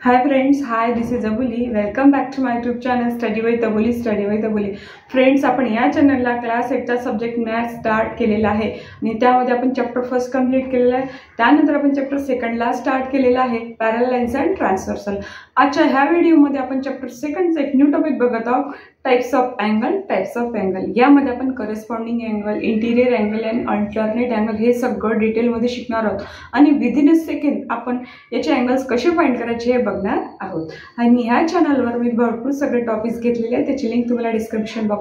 Hi friends, hi, this is Abuli. Welcome back to my YouTube channel Study with Abuli, Study with Abuli. Friends, आपण या चॅनलला class 8चा subject math start केलेला आहे आणि त्यामध्ये आपण चॅप्टर फर्स्ट कंप्लीट केलेला आहे. त्यानंतर आपण चॅप्टर सेकंडला स्टार्ट केलेला आहे पॅरलल लाईन्स अँड ट्रान्सव्हर्सल. आजच्या ह्या व्हिडिओमध्ये आपण चॅप्टर सेकंडचा एक न्यू टॉपिक बघत आहोत, types of angle. Types of angle यामध्ये आपण corresponding angle, interior angle and alternate angle हे सगळं डिटेलमध्ये शिकणार आहोत आणि विदिन अ सेकंड आपण याचे अँगल्स कसे फाइंड करायचे हे बघणार आहोत. आणि ह्या चॅनलवर मी भरपूर सगळे टॉपिक्स घेतलेले आहेत, त्याची लिंक तुम्हाला डिस्क्रिप्शन बॉक्समध्ये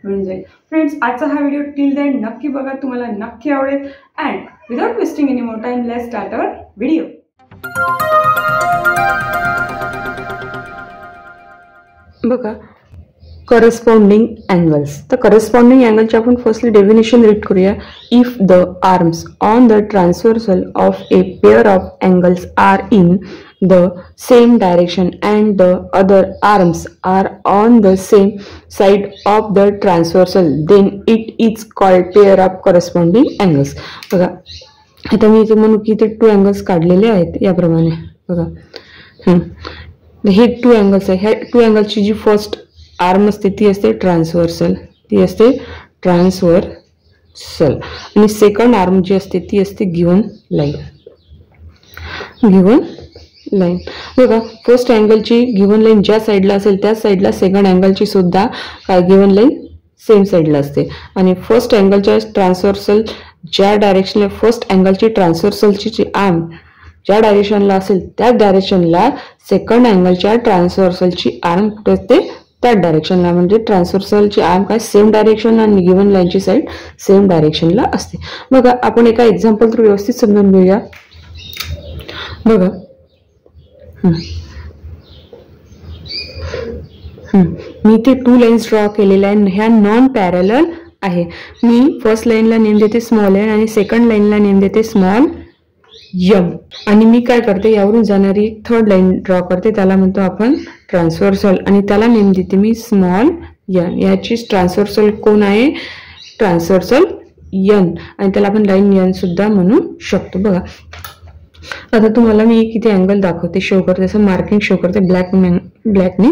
मिळून जाईल. फ्रेंड्स, आजचा हा व्हिडिओ टिल देन नक्की बघा, तुम्हाला नक्की आवडेल. And without wasting any more time, let's start our video. बघा, करस्पॉन्डिंग अँगल्स. तर करस्पॉन्डिंग अँगलचे आपण फर्स्टली डेफिनेशन रीड करूया. If the arms on the transversal of A pair of angles are in the same direction and the other arms are on the same side of the transversal, then it is called pair of corresponding angles. बघा, आता मी इथे म्हणू की ते two angles काढलेले आहेत याप्रमाणे. बघा, हे टू अँगल्स आहे. ह्या टू अँगल्सची जी फर्स्ट आर्म असते ती असते ट्रान्सव्हर्सल, आणि सेकंड आर्म जी असते ती असते गिवन लाईन. बघा, फर्स्ट अँगलची गिवन लाईन ज्या साईडला असेल त्या साईडला सेकंड अँगलची सुद्धा काय गिवन लाईन सेम साईडला असते. आणि फर्स्ट अँगलच्या ट्रान्सव्हर्सल ज्या डायरेक्शनला, फर्स्ट अँगलची ट्रान्सव्हर्सलची आर्म ज्या डायरेक्शनला असेल त्याच डायरेक्शनला सेकंड अँगलच्या ट्रान्सव्हर्सलची आर्म कुठे असते त्याच डायरेक्शनला. म्हणजे ट्रान्सव्हर्सलची आर्म काय सेम डायरेक्शनला आणि गिवन लाईनची साईड सेम डायरेक्शनला असते. बघा, आपण एका एक्झाम्पल थ्रू व्यवस्थित समजून घेऊया. बघा, मी ते टू लाईन्स ड्रॉ केलेल्या आहे. ह्या नॉन पॅरलल आहे. मी फर्स्ट लाईनला नेम देते स्मॉल एन आणि सेकंड लाईनला नेम देते स्मॉल एम. आणि मी काय करते, यावरून जाणारी थर्ड लाईन ड्रॉ करते, त्याला म्हणतो आपण ट्रान्सव्हर्सल, आणि त्याला नेम देते मी स्मॉल एन. याची ट्रान्सव्हर्सल कोण आहे, ट्रान्सव्हर्सल एन, आणि त्याला आपण लाईन एन सुद्धा म्हणू शकतो. बघा, आता तुम्हाला मी किती अँगल दाखवते, शो करते, असं मार्किंग शो करते ब्लॅकने.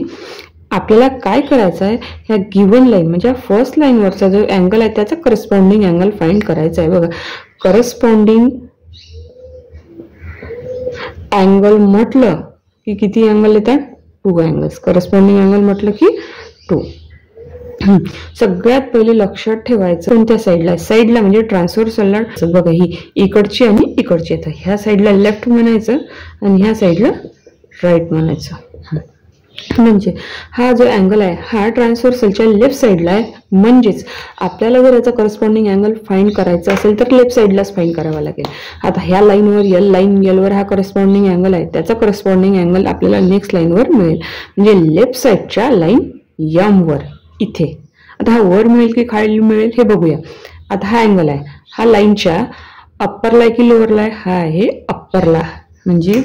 आपल्याला काय करायचं आहे, ह्या गिवन लाईन म्हणजे फर्स्ट लाईनवरचा जो अँगल आहे त्याचा करस्पॉन्डिंग अँगल फाइंड करायचा आहे. बघा, करस्पॉन्डिंग अँगल म्हटलं की किती अँगल येतात, टू अँगल्स. करस्पॉन्डिंग अँगल म्हटलं की टू. सगळ्यात पहिले लक्षात ठेवायचं कोणत्या साईडला म्हणजे ट्रान्सव्हर्सलला. बघा, ही इकडची आणि इकडची येतात. ह्या साईडला लेफ्ट म्हणायचं आणि ह्या साईडला राईट म्हणायचं. म्हणजे हा जो अँगल आहे हा ट्रान्सव्हर्सलच्या लेफ्ट साईडला आहे. म्हणजेच आपल्याला जर याचा करस्पॉन्डिंग अँगल फाइंड करायचा असेल तर लेफ्ट साईडलाच फाइंड करावा लागेल. आता ह्या लाईनवर लाईन एलवर हा करस्पॉन्डिंग अँगल आहे, त्याचा करस्पॉन्डिंग अँगल आपल्याला नेक्स्ट लाईनवर मिळेल. म्हणजे लेफ्ट साईडच्या लाईन एम वर इथे. आता हा वर मिळेल की खाली मिळेल हे बघूया. आता हा अँगल आहे, हा लाईनच्या अप्परला आहे की लोअरला आहे, हा आहे अप्परला. म्हणजे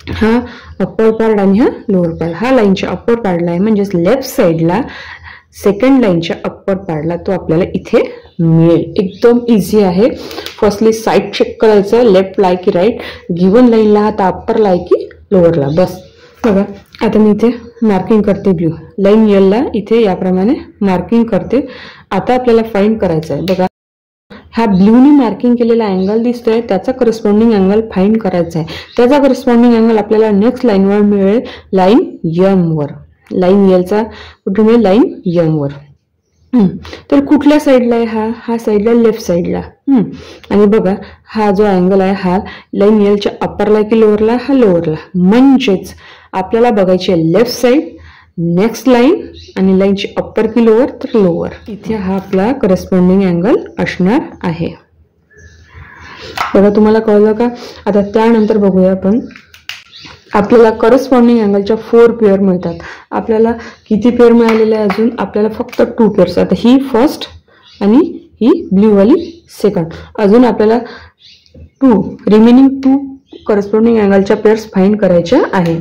हा अप्पर पार्ट आणि हा लोअर पार्ट. हा लाईनच्या अप्पर पार्टला आहे, म्हणजेच लेफ्ट साईडला सेकंड लाईनच्या अप्पर पार्टला तो आपल्याला इथे मिळेल. एकदम इझी आहे. फर्स्टली साईड चेक करायचं, लेफ्टला आहे की राईट, गिवन लाईनला हा अप्परला आहे की लोअरला. बस. बघा, आता मी इथे मार्किंग करते ब्ल्यू लाईन एलला, इथे याप्रमाणे मार्किंग करते. आता आपल्याला फाइंड करायचं आहे. बघा, हा ब्ल्यूने मार्किंग केलेला अँगल दिसतोय, त्याचा करस्पॉन्डिंग अँगल फाइंड करायचा आहे. त्याचा करस्पॉन्डिंग अँगल आपल्याला नेक्स्ट लाईनवर मिळेल, लाईन एम वर. लाईन एलचा कुठे मिळेल, लाईन एम वर. तर कुठल्या साईडला आहे हा साईडला लेफ्ट साईडला. आणि बघा, हा जो अँगल आहे हा लाईन एलच्या अप्परला की लोअरला, हा लोअरला. म्हणजेच आपल्याला बघायची आहे लेफ्ट साईड, नेक्स्ट लाईन, आणि लाईनची अप्पर की लोअर तर लोअर. इथे हा आपला करस्पॉन्डिंग अँगल असणार आहे. बघा, तुम्हाला कळलं का. आता त्यानंतर बघूया आपण, आपल्याला करस्पॉन्डिंग अँगलच्या 4 पेअर मिळतात. आपल्याला किती पेअर मिळालेले आहे अजून, आपल्याला फक्त 2 पेअर्स. आता ही फर्स्ट आणि ही ब्ल्यूवाली सेकंड. अजून आपल्याला रिमेनिंग 2 करस्पॉन्डिंग अँगलच्या पेअर्स फाइंड करायच्या आहे.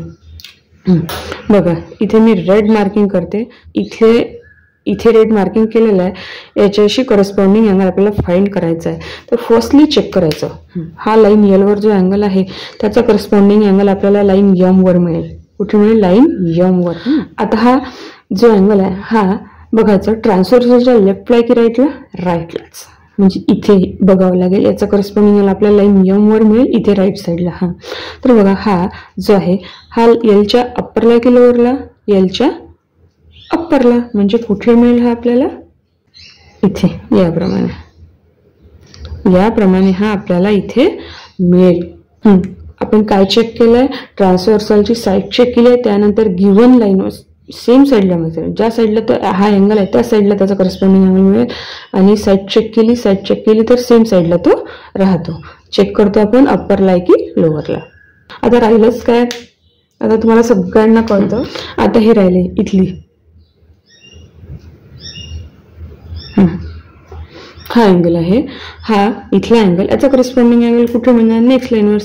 बघा, इथे मी रेड मार्किंग करते. इथे इथे रेड मार्किंग केलेलं आहे याच्याशी करस्पॉन्डिंग अँगल आपल्याला फाइंड करायचा आहे. तर फर्स्टली चेक करायचं, हा लाईन यल वर जो अँगल आहे त्याचा करस्पॉन्डिंग अँगल आपल्याला लाईन यम वर मिळेल. कुठे मिळेल? लाईन यम वर. आता हा जो अँगल आहे हा बघायचा ट्रान्सव्हर्सलच्या लेफ्टला की राईटला? राईटलाच, म्हणजे इथे बघावं लागेल. याचा करस्पॉन्डिंग अँगल आपल्याला लाईन यम वर मिळेल इथे राईट साईडला. हा तर बघा हा जो आहे हा एलच्या अप्परला की लोअरला? एलच्या अप्परला, म्हणजे कुठे मिळेल हा आपल्याला? इथे याप्रमाणे हा आपल्याला इथे मिळेल. आपण काय चेक केलंय? ट्रान्सव्हर्सलची साईड चेक केली आहे, त्यानंतर गिव्हन लाईन सेम साईडला मिळेल. ज्या साईडला तर हा अँगल आहे त्या साईडला त्याचा करस्पॉन्डिंग अँगल मिळेल, आणि साईड चेक केली तर सेम साईडला तो राहतो. चेक करतो आपण अप्परला आहे की लोअरला. आता राहिलंच काय? आता तुम्हाला सगळ्यांना कळतं. आता हे राहिले इथली हा अँगल आहे, हा इथला अँगल, याचा करस्पॉन्डिंग अँगल कुठे मिळणार? नेक्स्ट लाईनवर.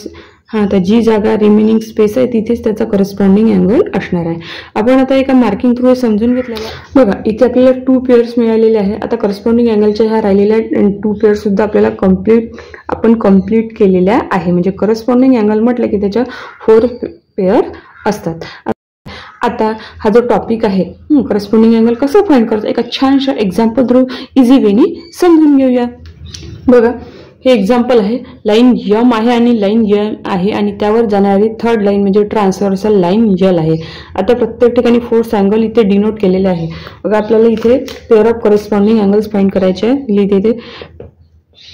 हा तर जी जागा रिमेनिंग स्पेस आहे तिथेच त्याचा करस्पॉन्डिंग अँगल असणार आहे. आपण आता एका मार्किंग थ्रू समजून घेतलेलं आहे. बघा इथे आपल्याला 2 पेअर्स मिळालेले आहे. आता करस्पॉन्डिंग अँगलच्या ह्या राहिलेल्या 2 पेअर्स सुद्धा आपल्याला कंप्लीट केलेल्या आहे. म्हणजे करस्पॉन्डिंग अँगल म्हटलं की त्याच्या 4 पेअर असतात. आता हा जो टॉपिक आहे करस्पॉन्डिंग अँगल कसं फाइंड करायचं एका छानशा एक्झाम्पल थ्रू इझी वेनी समजून घेऊया. बघा हे एक्झाम्पल आहे, लाईन यम आहे आणि लाईन यल आहे आणि त्यावर जाणारी थर्ड लाईन म्हणजे ट्रान्सव्हर्सल लाईन यल आहे. आता प्रत्येक ठिकाणी फोर्स अँगल इथे डिनोट केलेले आहे. बघा आपल्याला इथे pair of corresponding angles find करायचे आहे. लिहिते इथे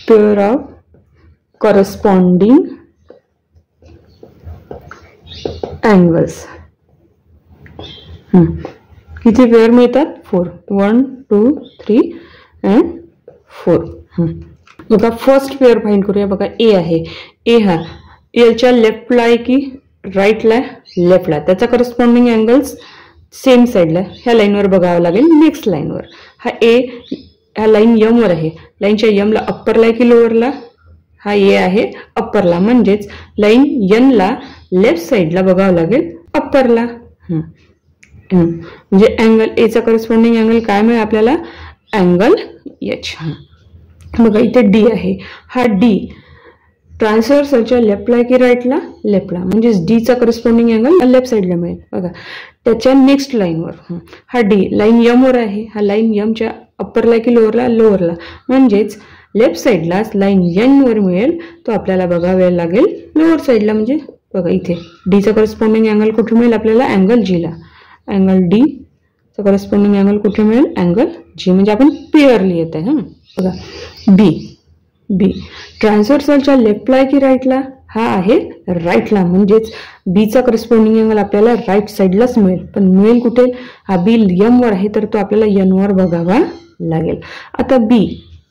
पेअर ऑफ करस्पॉन्डिंग अँगल्स. किती पेअर मिळतात? 4. 1 2 3 अँड 4. बघा फर्स्ट पेअर फाइंड करूया. बघा ए आहे, ए हा एलच्या लेफ्टला आहे की राईटला? लेफ्टला. त्याचा करस्पॉन्डिंग अँगल्स सेम साईडला ह्या लाईनवर बघावं लागेल. नेक्स्ट लाईनवर हा ए ह्या लाईन यम वर आहे, लाईनच्या यमला अप्परला आहे की लोअरला? हा ए आहे अप्परला, म्हणजेच लाईन यनला लेफ्ट साईडला बघावं लागेल अप्परला. म्हणजे अँगल एचा करस्पॉन्डिंग अँगल काय मिळेल आपल्याला? Angle H. बघा इथे डी आहे, हा डी ट्रान्सव्हर्सलच्या लेफ्टला की राईटला? लेफ्टला, म्हणजे डीचा करस्पॉन्डिंग अँगल लेफ्ट साईडला मिळेल. बघा त्याच्या नेक्स्ट लाईनवर हा डी लाईन यम वर आहे, हा लाईन यमच्या अप्परला की लोअरला? लोअरला, म्हणजेच लेफ्ट साईडलाच लाईन एन वर मिळेल, तो आपल्याला बघावे लागेल लोअर साईडला. म्हणजे बघा इथे डीचा करस्पॉन्डिंग अँगल कुठे मिळेल आपल्याला? अँगल जीला. अँगल डी चा करस्पॉन्डिंग अँगल कुठे मिळेल? अँगल जी, म्हणजे आपण पेअर लिहित आहे. बघा बी ट्रान्सव्हर्सलच्या लेफ्टला की राईटला? हा आहे राईटला, म्हणजेच बीचा करस्पॉन्डिंग अँगल आपल्याला राईट साईडलाच मिळेल. पण मिळेल कुठे? हा बी यम वर आहे तर तो आपल्याला यन वर बघावा लागेल. आता बी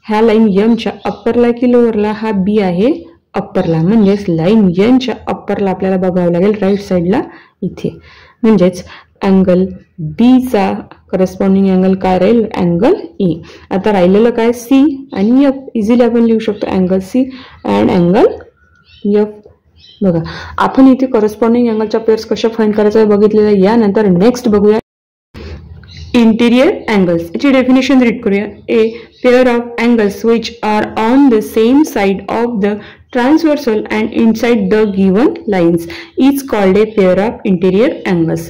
ह्या लाईन यमच्या अप्परला की लोअरला? हा बी आहे अप्परला, म्हणजेच लाईन यनच्या अप्परला आपल्याला बघावं लागेल राईट साईडला इथे. म्हणजेच अँगल बी चा करस्पॉन्डिंग अँगल काय राहील? Angle E. आता राहिलेलं काय? सी आणि एफ. इझिली आपण लिहू शकतो angle C and angle F. बघा आपण इथे करस्पॉन्डिंग अँगलच्या पेअर्स कशा फाइंड करायचं बघितलेलं आहे. यानंतर नेक्स्ट बघूया इंटिरियर अँगल्स. याची डेफिनेशन रीड करूया. A pair of angles which are on the same side of the transversal and inside the given lines is called a pair of interior angles.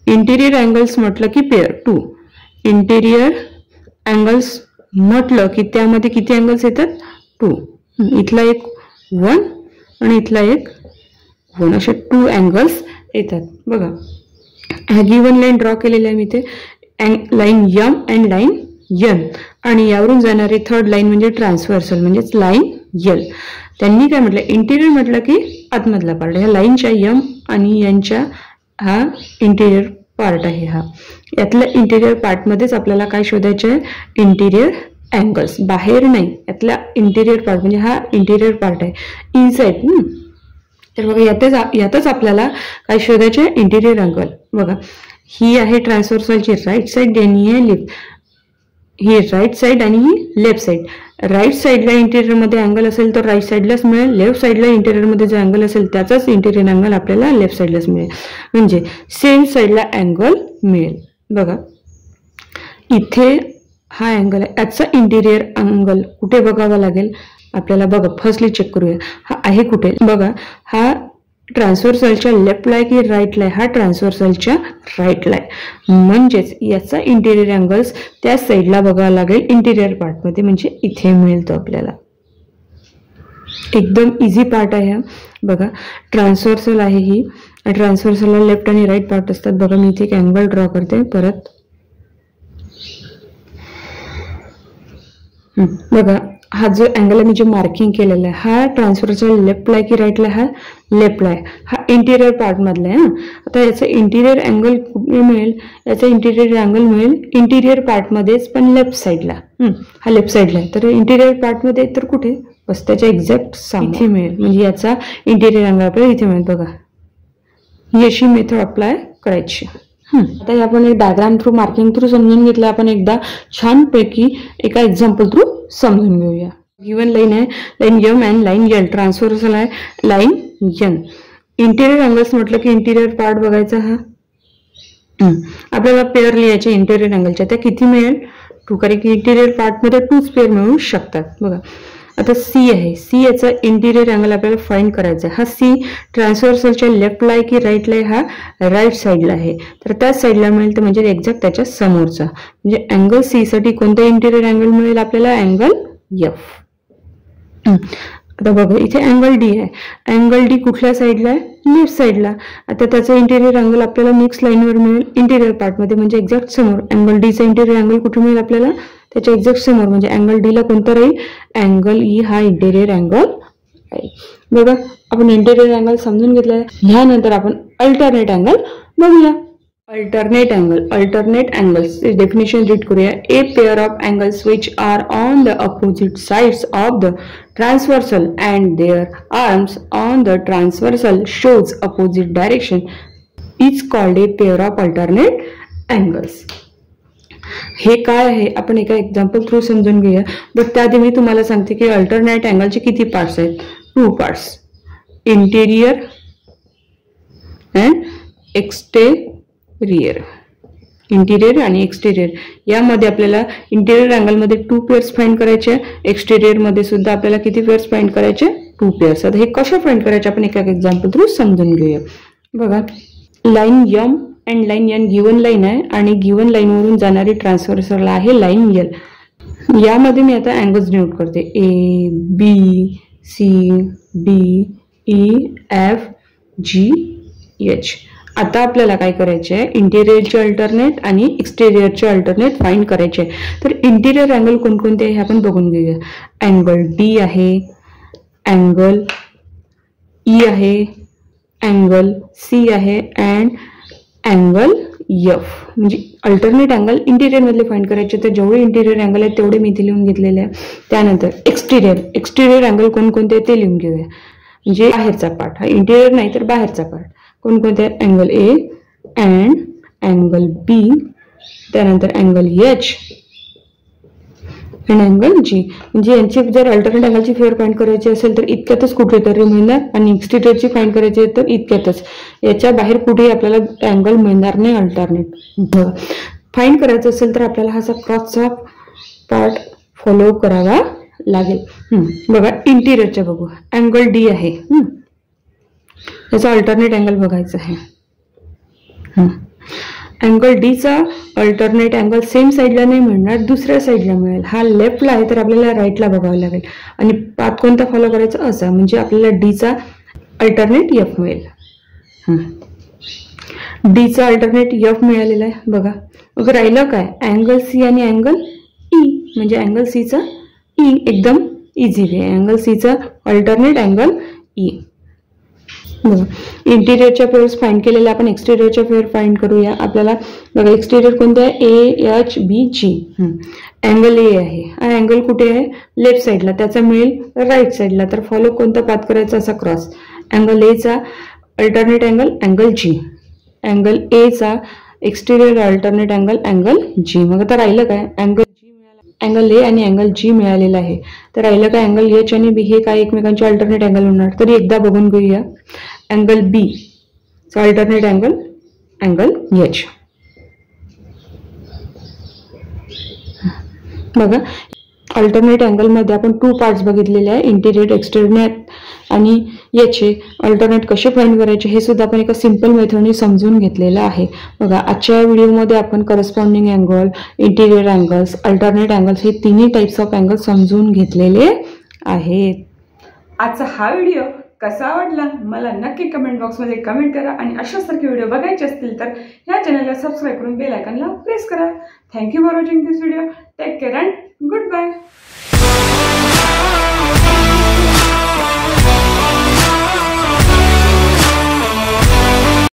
Interior angles म्हटलं की pair 2. Interior angles म्हटलं की त्यामध्ये किती angles येतात? 2. इथला एक 1 आणि इथला एक 1, असे 2 अँगल्स येतात. बघा ह्या गिवन लाईन ड्रॉ केलेली आहे मी इथे, line M and line N, आणि यावरून जाणारी थर्ड लाईन म्हणजे ट्रान्सव्हर्सल म्हणजेच लाईन यल. त्यांनी काय म्हटलं? इंटिरियर म्हटलं की आतमधला पार्ट. ह्या लाईनच्या यम आणि यांच्या हा इंटिरियर पार्ट आहे. हा यातल्या इंटिरियर पार्टमध्येच आपल्याला काय शोधायचे आहे? Interior angles. बाहेर नाही, यातल्या इंटिरियर पार्ट म्हणजे हा इंटिरियर पार्ट आहे इनसाइड. तर बघा यातच आपल्याला काय शोधायचे आहे? Interior angle. बघा ही आहे ट्रान्सव्हर्सलची राईट साईड आणि ही लेफ्ट, ही राईट साईड आणि ही लेफ्ट साईड. राईट साईडला इंटिरियर मध्ये अँगल असेल तर राईट साईडलाच मिळेल, लेफ्ट साईडला इंटिरियर मध्ये जो अँगल असेल त्याचाच इंटिरियर अँगल आपल्याला लेफ्ट साईडलाच मिळेल, म्हणजे सेम साईडला अँगल मिळेल. बघा इथे हा अँगल आहे, याचा इंटिरियर अँगल कुठे बघावा लागेल आपल्याला? बघा फर्स्टली चेक करूया, हा आहे कुठे? बघा हा ट्रान्सव्हर्सलच्या लेफ्टला आहे की राईटला आहे? हा ट्रान्सव्हर्सलच्या राईटला आहे, म्हणजेच याचा इंटिरियर अँगल्स त्या साईडला बघावा लागेल इंटिरियर पार्टमध्ये, म्हणजे इथे मिळेल तो आपल्याला. एकदम इझी पार्ट आहे हा. बघा ट्रान्सव्हर्सल आहे, ही ट्रान्सव्हर्सलला लेफ्ट आणि राईट पार्ट असतात. बघा मी इथे एक अँगल ड्रॉ करते परत. बघा हा जो अँगल आहे मी जे मार्किंग केलेला आहे, हा ट्रान्सव्हर्सल लेफ्टला आहे की राईटला? हा लेफ्टला आहे, हा इंटिरियर पार्ट मधला आहे. आता याचा इंटिरियर अँगल कुठे मिळेल? याचा इंटिरियर अँगल मिळेल इंटिरियर पार्टमध्येच, पण लेफ्ट साईडला. हा लेफ्ट साईडला आहे, तर इंटिरियर पार्टमध्ये तर कुठे? बस त्याच्या एक्झॅक्ट इथे मिळेल, म्हणजे याचा इंटिरियर अँगल आपल्याला इथे मिळेल. बघा ही अशी मेथड अप्लाय करायची. आता आपण एक डायग्राम थ्रू, मार्किंग थ्रू समजून घेतलं. आपण एकदा छानपैकी एका एक्झाम्पल थ्रू समजून घेऊया. गिवन लाईन आहे, line M and line L. Transversal आहे लाईन एन. इंटिरियर अँगल्स म्हटलं की इंटिरियर पार्ट बघायचा. हा आपल्याला पेअर लिहायचे इंटिरियर अँगलच्या, त्या किती मिळेल? 2, कारण की इंटिरियर पार्टमध्ये 2 पेअर मिळू शकतात. बघा आता सी आहे, सी याचा इंटिरियर अँगल आपल्याला फाइंड करायचा आहे. हा सी ट्रान्सव्हर्सलच्या लेफ्टला आहे की राईटला आहे? हा राईट साईडला आहे, तर त्याच साईडला मिळेल, तर म्हणजे एक्झॅक्ट त्याच्या समोरचा. म्हणजे अँगल सी साठी कोणता इंटिरियर अँगल मिळेल आपल्याला? Angle F. आता बघा इथे अँगल डी आहे, अँगल डी कुठल्या साईडला आहे? लेफ्ट साईडला. आता त्याचा इंटिरियर अँगल आपल्याला नेक्स्ट लाईनवर मिळेल इंटिरियर पार्टमध्ये, म्हणजे एक्झॅक्ट समोर. अँगल डीचा इंटिरियर अँगल कुठे मिळेल आपल्याला? त्याच्या एक्झॅक्ट समोर, म्हणजे अँगल डी ला कोणता राहील? अँगल ई हा इंटिरियर अँगल आहे. बघा आपण इंटिरियर अँगल समजून घेतलेला आहे. ह्यानंतर आपण अल्टरनेट अँगल बघूया. Alternate angle, alternate angles definition read करूया. A pair of angles which are on the opposite sides of the transversal and their arms on the transversal shows opposite direction is called a pair of alternate angles. हे काय आहे आपण एका example through समजून घेऊया. But त्याआधी मी तुम्हाला सांगते की अल्टरनेट अँगलचे किती पार्ट्स आहेत? 2 parts, interior and exterior. Interior आणि एक्सटेरियर यामध्ये आपल्याला इंटिरियर अँगलमध्ये 2 पेअर्स फाइंड करायचे, एक्सटेरियर मध्ये सुद्धा आपल्याला किती पेअर्स फाइंड करायचे? 2 पेअर्स. आता हे कशा फाइंड करायचे आपण एका एक्झाम्पल थ्रू समजून घेऊया. बघा line M and line N given line आहे, आणि गिवन लाईन वरून जाणारी ट्रान्सव्हर्सल आहे लाईन एल. यामध्ये मी आता अँगल्स डिनोट करते. A B C D E F G H. आता आपल्याला काय करायचे आहे? इंटिरियरचे अल्टरनेट आणि एक्सटेरियरचे अल्टरनेट फाइंड करायचे. तर इंटिरियर अँगल कोणकोणते आहे हे आपण बघून घेऊया. अँगल डी आहे, अँगल ई आहे, अँगल सी आहे अँड अँगल एफ. म्हणजे अल्टरनेट अँगल इंटिरियर मधले फाइंड करायचे. तर जेवढे इंटिरियर अँगल आहेत तेवढे मी इथे लिहून घेतलेले आहे. त्यानंतर एक्सटेरियर, एक्सटेरियर अँगल कोणकोणते ते लिहून घेऊया. म्हणजे बाहेरचा पार्ट, हा इंटिरियर नाही तर बाहेरचा पार्ट. कोणकोणते? Angle A and angle B, त्यानंतर angle H and angle G. म्हणजे यांची जर अल्टरनेट अँगलची फेअर फाइंड करायची असेल तर इतक्यातच कुठेतरी मिळणार, आणि एक्सटेरियरची फाइंड करायची आहे तर इतक्यातच. याच्या बाहेर कुठेही आपल्याला अँगल मिळणार नाही अल्टरनेट. फाइंड करायचं असेल तर आपल्याला हा क्रॉसचा पार्ट फॉलो करावा लागेल. बघा इंटिरियरच्या बघू. अँगल डी आहे, याचा अल्टरनेट अँगल बघायचा आहे. अँगल डी चा अल्टरनेट अँगल सेम साईडला नाही मिळणार, दुसऱ्या साईडला मिळेल. हा लेफ्टला आहे तर आपल्याला राईटला बघावं लागेल, आणि पाथ कोणता फॉलो करायचा असा, म्हणजे आपल्याला डी चा अल्टरनेट एफ मिळेल. डी चा अल्टरनेट एफ मिळालेला आहे. बघा मग राहिलं काय? अँगल सी आणि अँगल ई. म्हणजे अँगल सी चा ई एकदम इझी वे. अँगल सी चा अल्टरनेट अँगल ई. बघा इंटिरियरच्या पेअर्स फाइंड केलेल्या, आपण एक्सटेरियरच्या पेअर फाइंड करूया. आपल्याला बघा एक्सटेरियर कोणते आहे? A H B G. Angle ए आहे, हा अँगल कुठे आहे? लेफ्ट साईडला, त्याचा मिळेल राईट साईडला. तर फॉलो कोणता पाथ करायचा? असा क्रॉस. अँगल ए चा alternate angle angle G, angle A चा exterior alternate angle angle G. मग आता राहिलं काय? अँगल जी मिळाला, अँगल ए आणि अँगल जी मिळालेला आहे. तर राहिलं काय? अँगल एच आणि बी हे काय एकमेकांचे अल्टरनेट अँगल होणार. तरी एकदा बघून घेऊया. अँगल बी चा अल्टरनेट अँगल अँगल एच. बघा अल्टरनेट अँगलमध्ये आपण 2 पार्ट्स बघितलेले आहे, इंटिरियर एक्सटेरियर, आणि याचे अल्टरनेट कसे फाइंड करायचे हे सुद्धा आपण एका सिंपल मेथडने समजून घेतलेलं आहे. बघा आजच्या व्हिडिओमध्ये आपण corresponding angle, interior angles, alternate angles हे तिन्ही टाइप्स ऑफ अँगल समजून घेतलेले आहेत. आजचा हा व्हिडिओ कसा वाटला मला नक्की कमेंट बॉक्समध्ये कमेंट करा आणि अशासारखे व्हिडिओ बघायचे असतील तर ह्या चॅनलला सबस्क्राईब करून बेल आयकॉनला प्रेस करा. Thank you for watching this video. Take care and good bye.